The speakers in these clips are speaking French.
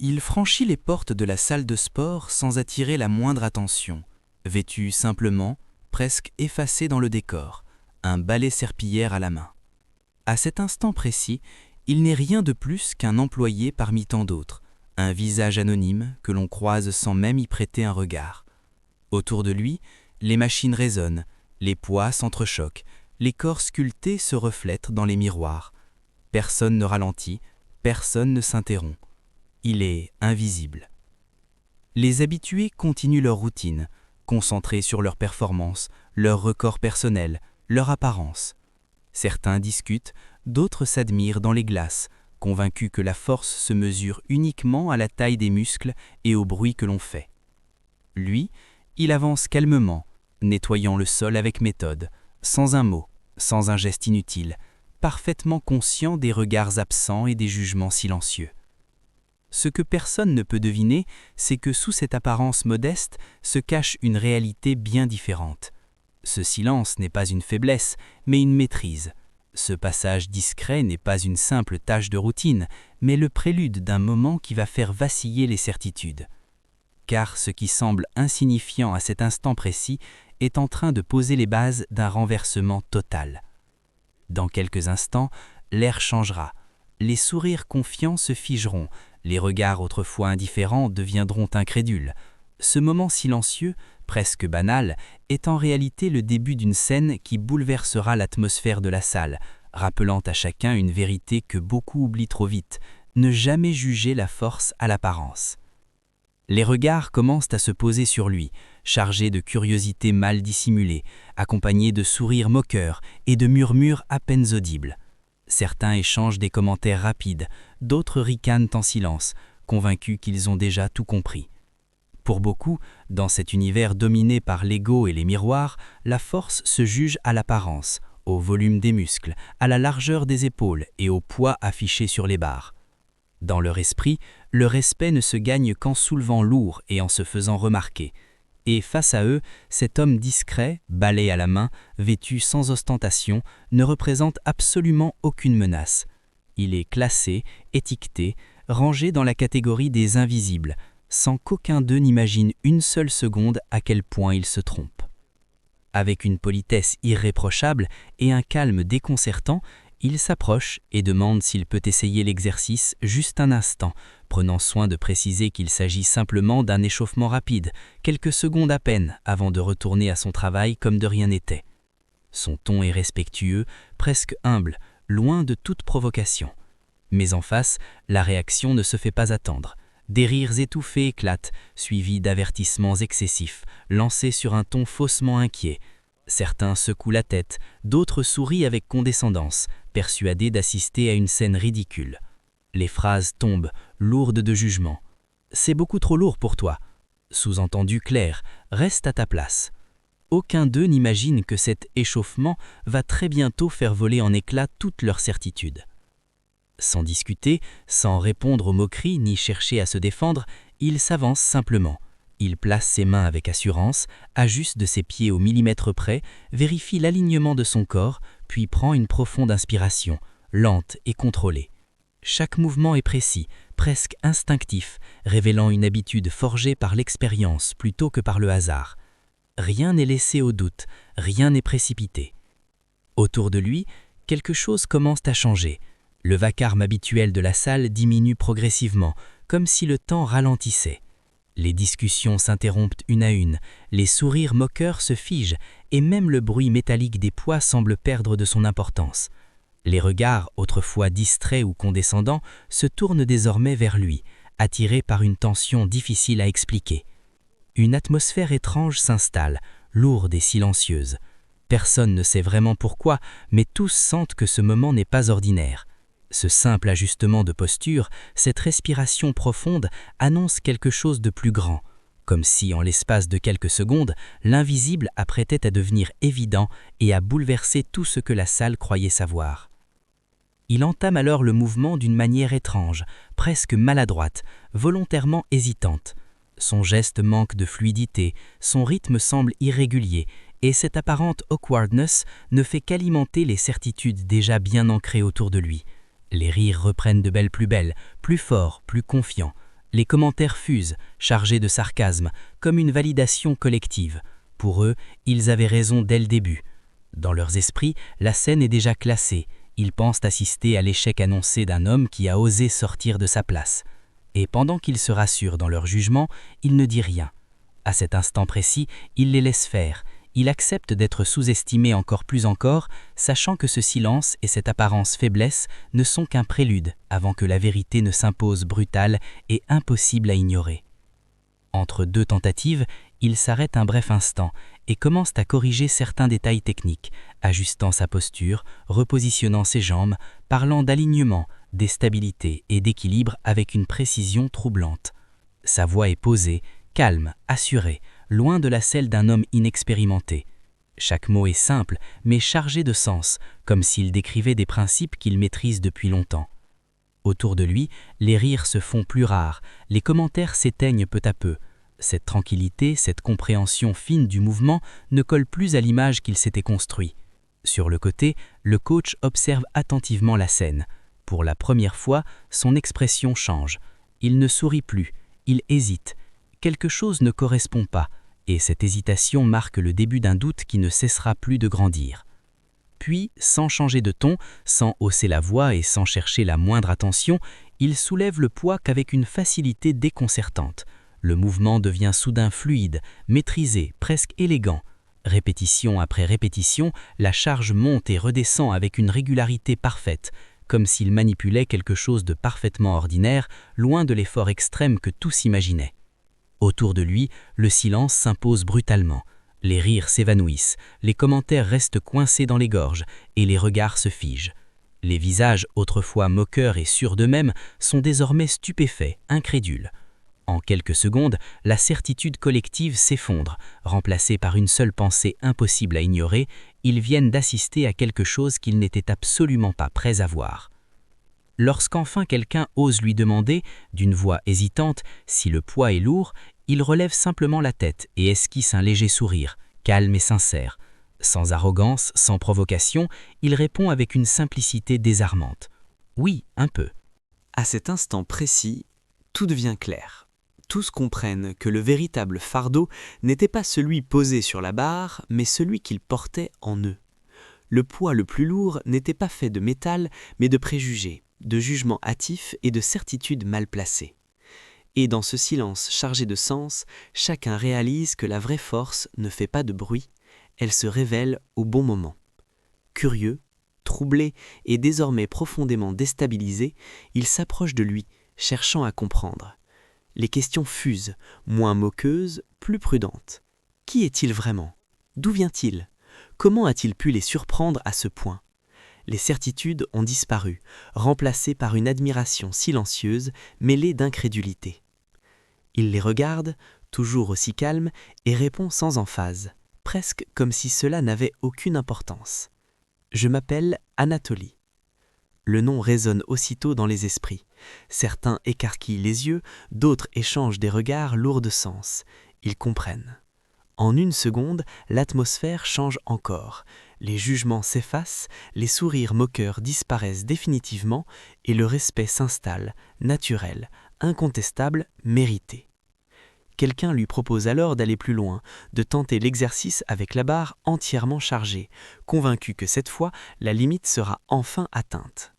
Il franchit les portes de la salle de sport sans attirer la moindre attention, vêtu simplement, presque effacé dans le décor, un balai serpillière à la main. À cet instant précis, il n'est rien de plus qu'un employé parmi tant d'autres, un visage anonyme que l'on croise sans même y prêter un regard. Autour de lui, les machines résonnent, les poids s'entrechoquent, les corps sculptés se reflètent dans les miroirs. Personne ne ralentit, personne ne s'interrompt. Il est invisible. Les habitués continuent leur routine, concentrés sur leur performance, leur record personnel, leur apparence. Certains discutent, d'autres s'admirent dans les glaces, convaincus que la force se mesure uniquement à la taille des muscles et au bruit que l'on fait. Lui, il avance calmement, nettoyant le sol avec méthode, sans un mot, sans un geste inutile, parfaitement conscient des regards absents et des jugements silencieux. Ce que personne ne peut deviner, c'est que sous cette apparence modeste se cache une réalité bien différente. Ce silence n'est pas une faiblesse, mais une maîtrise. Ce passage discret n'est pas une simple tâche de routine, mais le prélude d'un moment qui va faire vaciller les certitudes. Car ce qui semble insignifiant à cet instant précis est en train de poser les bases d'un renversement total. Dans quelques instants, l'air changera. Les sourires confiants se figeront, les regards autrefois indifférents deviendront incrédules. Ce moment silencieux, presque banal, est en réalité le début d'une scène qui bouleversera l'atmosphère de la salle, rappelant à chacun une vérité que beaucoup oublient trop vite, ne jamais juger la force à l'apparence. Les regards commencent à se poser sur lui, chargés de curiosité mal dissimulée, accompagnés de sourires moqueurs et de murmures à peine audibles. Certains échangent des commentaires rapides, d'autres ricanent en silence, convaincus qu'ils ont déjà tout compris. Pour beaucoup, dans cet univers dominé par l'ego et les miroirs, la force se juge à l'apparence, au volume des muscles, à la largeur des épaules et au poids affiché sur les barres. Dans leur esprit, le respect ne se gagne qu'en soulevant lourd et en se faisant remarquer. Et face à eux, cet homme discret, balai à la main, vêtu sans ostentation, ne représente absolument aucune menace. Il est classé, étiqueté, rangé dans la catégorie des invisibles, sans qu'aucun d'eux n'imagine une seule seconde à quel point il se trompe. Avec une politesse irréprochable et un calme déconcertant, il s'approche et demande s'il peut essayer l'exercice juste un instant, prenant soin de préciser qu'il s'agit simplement d'un échauffement rapide, quelques secondes à peine avant de retourner à son travail comme de rien n'était. Son ton est respectueux, presque humble, loin de toute provocation. Mais en face, la réaction ne se fait pas attendre. Des rires étouffés éclatent, suivis d'avertissements excessifs, lancés sur un ton faussement inquiet. Certains secouent la tête, d'autres sourient avec condescendance, persuadés d'assister à une scène ridicule. Les phrases tombent, lourdes de jugement. « C'est beaucoup trop lourd pour toi ». Sous-entendu clair, reste à ta place. Aucun d'eux n'imagine que cet échauffement va très bientôt faire voler en éclats toutes leurs certitudes. Sans discuter, sans répondre aux moqueries ni chercher à se défendre, il s'avance simplement. Il place ses mains avec assurance, ajuste de ses pieds au millimètre près, vérifie l'alignement de son corps, puis prend une profonde inspiration, lente et contrôlée. Chaque mouvement est précis, presque instinctif, révélant une habitude forgée par l'expérience plutôt que par le hasard. Rien n'est laissé au doute, rien n'est précipité. Autour de lui, quelque chose commence à changer. Le vacarme habituel de la salle diminue progressivement, comme si le temps ralentissait. Les discussions s'interrompent une à une, les sourires moqueurs se figent et même le bruit métallique des poids semble perdre de son importance. Les regards, autrefois distraits ou condescendants, se tournent désormais vers lui, attirés par une tension difficile à expliquer. Une atmosphère étrange s'installe, lourde et silencieuse. Personne ne sait vraiment pourquoi, mais tous sentent que ce moment n'est pas ordinaire. Ce simple ajustement de posture, cette respiration profonde annonce quelque chose de plus grand, comme si, en l'espace de quelques secondes, l'invisible apprêtait à devenir évident et à bouleverser tout ce que la salle croyait savoir. Il entame alors le mouvement d'une manière étrange, presque maladroite, volontairement hésitante. Son geste manque de fluidité, son rythme semble irrégulier, et cette apparente awkwardness ne fait qu'alimenter les certitudes déjà bien ancrées autour de lui. Les rires reprennent de belle plus belle, plus forts, plus confiants. Les commentaires fusent, chargés de sarcasme, comme une validation collective. Pour eux, ils avaient raison dès le début. Dans leurs esprits, la scène est déjà classée. Ils pensent assister à l'échec annoncé d'un homme qui a osé sortir de sa place. Et pendant qu'ils se rassurent dans leur jugement, il ne dit rien. À cet instant précis, il les laisse faire. Il accepte d'être sous-estimé encore, sachant que ce silence et cette apparence faiblesse ne sont qu'un prélude avant que la vérité ne s'impose brutale et impossible à ignorer. Entre deux tentatives, il s'arrête un bref instant et commence à corriger certains détails techniques, ajustant sa posture, repositionnant ses jambes, parlant d'alignement, de stabilité et d'équilibre avec une précision troublante. Sa voix est posée, calme, assurée, loin de la celle d'un homme inexpérimenté. Chaque mot est simple, mais chargé de sens, comme s'il décrivait des principes qu'il maîtrise depuis longtemps. Autour de lui, les rires se font plus rares, les commentaires s'éteignent peu à peu. Cette tranquillité, cette compréhension fine du mouvement ne colle plus à l'image qu'il s'était construit. Sur le côté, le coach observe attentivement la scène. Pour la première fois, son expression change. Il ne sourit plus, il hésite. Quelque chose ne correspond pas, et cette hésitation marque le début d'un doute qui ne cessera plus de grandir. Puis, sans changer de ton, sans hausser la voix et sans chercher la moindre attention, il soulève le poids qu'avec une facilité déconcertante. Le mouvement devient soudain fluide, maîtrisé, presque élégant. Répétition après répétition, la charge monte et redescend avec une régularité parfaite, comme s'il manipulait quelque chose de parfaitement ordinaire, loin de l'effort extrême que tous imaginaient. Autour de lui, le silence s'impose brutalement. Les rires s'évanouissent, les commentaires restent coincés dans les gorges et les regards se figent. Les visages, autrefois moqueurs et sûrs d'eux-mêmes, sont désormais stupéfaits, incrédules. En quelques secondes, la certitude collective s'effondre, remplacée par une seule pensée impossible à ignorer. Ils viennent d'assister à quelque chose qu'ils n'étaient absolument pas prêts à voir. Lorsqu'enfin quelqu'un ose lui demander, d'une voix hésitante, si le poids est lourd, il relève simplement la tête et esquisse un léger sourire, calme et sincère. Sans arrogance, sans provocation, il répond avec une simplicité désarmante. Oui, un peu. À cet instant précis, tout devient clair. Tous comprennent que le véritable fardeau n'était pas celui posé sur la barre, mais celui qu'ils portaient en eux. Le poids le plus lourd n'était pas fait de métal, mais de préjugés, de jugements hâtifs et de certitudes mal placées. Et dans ce silence chargé de sens, chacun réalise que la vraie force ne fait pas de bruit, elle se révèle au bon moment. Curieux, troublé et désormais profondément déstabilisé, il s'approche de lui, cherchant à comprendre. Les questions fusent, moins moqueuses, plus prudentes. Qui est-il vraiment? D'où vient-il? Comment a-t-il pu les surprendre à ce point? Les certitudes ont disparu, remplacées par une admiration silencieuse mêlée d'incrédulité. Il les regarde, toujours aussi calme, et répond sans emphase, presque comme si cela n'avait aucune importance. « Je m'appelle Anatolie. » Le nom résonne aussitôt dans les esprits. Certains écarquillent les yeux, d'autres échangent des regards lourds de sens. Ils comprennent. En une seconde, l'atmosphère change encore. Les jugements s'effacent, les sourires moqueurs disparaissent définitivement et le respect s'installe, naturel, incontestable, mérité. Quelqu'un lui propose alors d'aller plus loin, de tenter l'exercice avec la barre entièrement chargée, convaincu que cette fois, la limite sera enfin atteinte.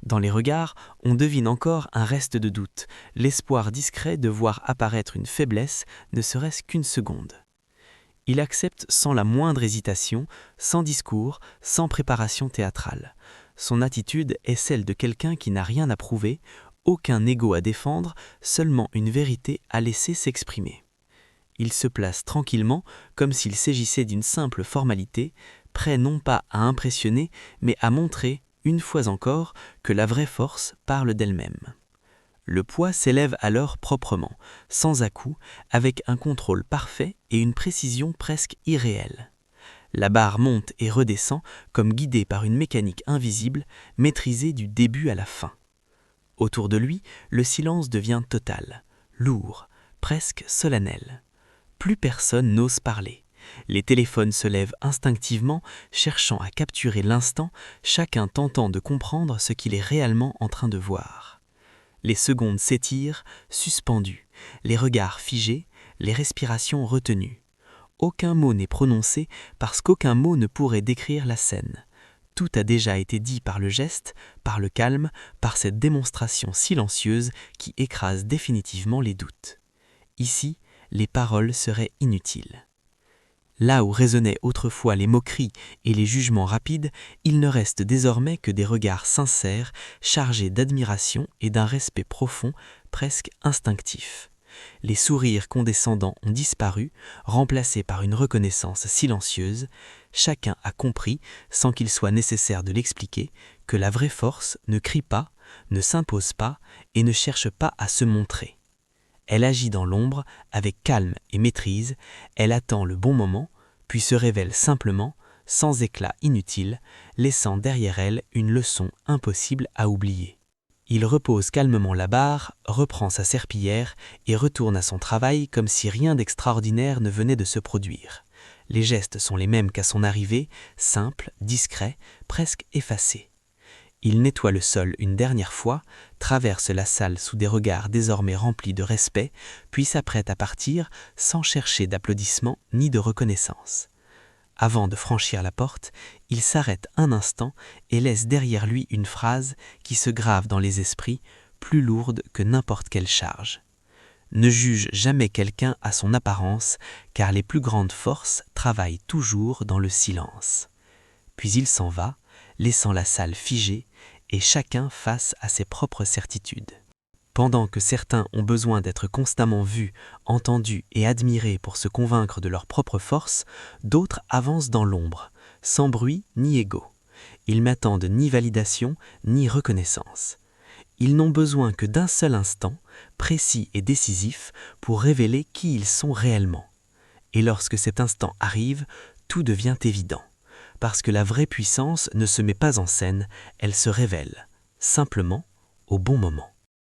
Dans les regards, on devine encore un reste de doute, l'espoir discret de voir apparaître une faiblesse, ne serait-ce qu'une seconde. Il accepte sans la moindre hésitation, sans discours, sans préparation théâtrale. Son attitude est celle de quelqu'un qui n'a rien à prouver, aucun ego à défendre, seulement une vérité à laisser s'exprimer. Il se place tranquillement, comme s'il s'agissait d'une simple formalité, prêt non pas à impressionner, mais à montrer, une fois encore, que la vraie force parle d'elle-même. Le poids s'élève alors proprement, sans à-coups, avec un contrôle parfait et une précision presque irréelle. La barre monte et redescend comme guidée par une mécanique invisible, maîtrisée du début à la fin. Autour de lui, le silence devient total, lourd, presque solennel. Plus personne n'ose parler. Les téléphones se lèvent instinctivement, cherchant à capturer l'instant, chacun tentant de comprendre ce qu'il est réellement en train de voir. Les secondes s'étirent, suspendues, les regards figés, les respirations retenues. Aucun mot n'est prononcé parce qu'aucun mot ne pourrait décrire la scène. Tout a déjà été dit par le geste, par le calme, par cette démonstration silencieuse qui écrase définitivement les doutes. Ici, les paroles seraient inutiles. Là où résonnaient autrefois les moqueries et les jugements rapides, il ne reste désormais que des regards sincères, chargés d'admiration et d'un respect profond, presque instinctif. Les sourires condescendants ont disparu, remplacés par une reconnaissance silencieuse. Chacun a compris, sans qu'il soit nécessaire de l'expliquer, que la vraie force ne crie pas, ne s'impose pas et ne cherche pas à se montrer. Elle agit dans l'ombre, avec calme et maîtrise, elle attend le bon moment, puis se révèle simplement, sans éclat inutile, laissant derrière elle une leçon impossible à oublier. Il repose calmement la barre, reprend sa serpillière et retourne à son travail comme si rien d'extraordinaire ne venait de se produire. Les gestes sont les mêmes qu'à son arrivée, simples, discrets, presque effacés. Il nettoie le sol une dernière fois, traverse la salle sous des regards désormais remplis de respect, puis s'apprête à partir sans chercher d'applaudissements ni de reconnaissance. Avant de franchir la porte, il s'arrête un instant et laisse derrière lui une phrase qui se grave dans les esprits, plus lourde que n'importe quelle charge. Ne juge jamais quelqu'un à son apparence, car les plus grandes forces travaillent toujours dans le silence. Puis il s'en va, laissant la salle figée, et chacun face à ses propres certitudes. Pendant que certains ont besoin d'être constamment vus, entendus et admirés pour se convaincre de leur propre force, d'autres avancent dans l'ombre, sans bruit ni égo. Ils n'attendent ni validation ni reconnaissance. Ils n'ont besoin que d'un seul instant, précis et décisif, pour révéler qui ils sont réellement. Et lorsque cet instant arrive, tout devient évident. Parce que la vraie puissance ne se met pas en scène, elle se révèle, simplement, au bon moment.